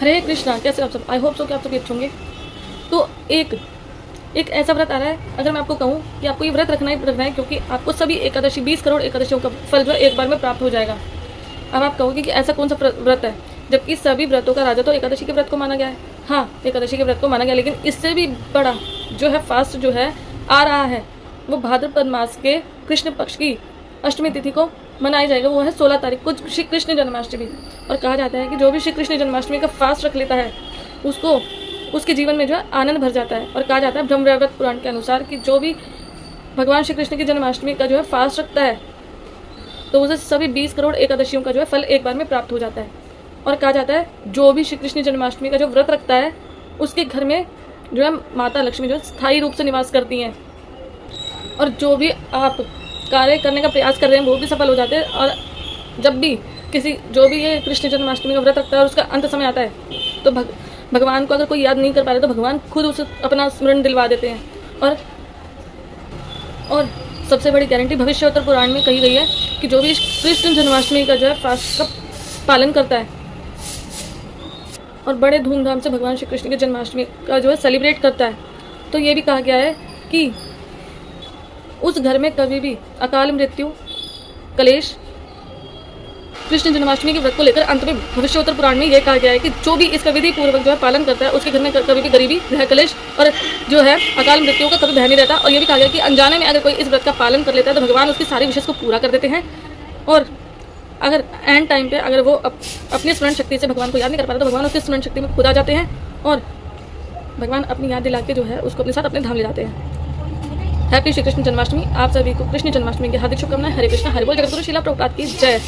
हरे कृष्णा, कैसे आप सब? आई होप सो कि आप सभी अच्छे होंगे। तो एक ऐसा व्रत आ रहा है, अगर मैं आपको कहूँ कि आपको ये व्रत रखना ही रखना है, क्योंकि आपको सभी एकादशी 20 करोड़ एकादशियों का फल जो है एक बार में प्राप्त हो जाएगा। अब आप कहोगे कि ऐसा कौन सा व्रत है, जबकि सभी व्रतों का राजा तो एकादशी के व्रत को माना गया है। हाँ, एकादशी के व्रत को माना गया, लेकिन इससे भी बड़ा जो है फास्ट जो है आ रहा है, वो भाद्रपद मास के कृष्ण पक्ष की अष्टमी तिथि को मनाया जाएगा। वो है 16 तारीख को श्री कृष्ण जन्माष्टमी। और कहा जाता है कि जो भी श्री कृष्ण जन्माष्टमी का फास्ट रख लेता है उसको उसके जीवन में जो है आनंद भर जाता है। और कहा जाता है ब्रह्मवैवर्त पुराण के अनुसार कि जो भी भगवान श्री कृष्ण की जन्माष्टमी का जो है फास्ट रखता है तो उसे सभी 20 करोड़ एकादशियों का जो है फल एक बार में प्राप्त हो जाता है। और कहा जाता है जो भी श्री कृष्ण जन्माष्टमी का जो व्रत रखता है उसके घर में जो है माता लक्ष्मी जो है स्थायी रूप से निवास करती हैं, और जो भी आप कार्य करने का प्रयास कर रहे हैं वो भी सफल हो जाते हैं। और जब भी जो भी ये कृष्ण जन्माष्टमी का व्रत रखता है और उसका अंत समय आता है तो भगवान को अगर कोई याद नहीं कर पा रहे तो भगवान खुद उसे अपना स्मरण दिलवा देते हैं। और सबसे बड़ी गारंटी भविष्योत्तर पुराण में कही गई है कि जो भी कृष्ण जन्माष्टमी का जो है फास्ट का पालन करता है और बड़े धूमधाम से भगवान श्री कृष्ण की जन्माष्टमी का जो है सेलिब्रेट करता है, तो ये भी कहा गया है कि उस घर में कभी भी अकाल मृत्यु, कलेश, कृष्ण जन्माष्टमी के व्रत को लेकर अंत में भविष्योत्तर पुराण में यह कहा गया है कि जो भी इसका विधि पूर्वक जो है पालन करता है उसके घर में कभी भी गरीबी, ग्रह कलेश और जो है अकाल मृत्यु का कभी भय नहीं रहता। और ये भी कहा गया कि अनजाने में अगर कोई इस व्रत का पालन कर लेता है तो भगवान उसकी सारी विशेष को पूरा कर देते हैं। और अगर एंड टाइम पे अगर वो अपनी स्मरण शक्ति से भगवान को याद नहीं कर पाता तो भगवान उसकी स्मरण शक्ति में खुद आ जाते हैं और भगवान अपनी याद दिला के जो है उसको अपने साथ अपने धाम ले जाते हैं। हैप्पी श्री कृष्ण जन्माष्टमी। आप सभी को कृष्ण जन्माष्टमी की हार्दिक शुभकामनाएं। हरे कृष्णा, हरि बोल। जगतगुरु श्रीला प्रभुपाद की जय।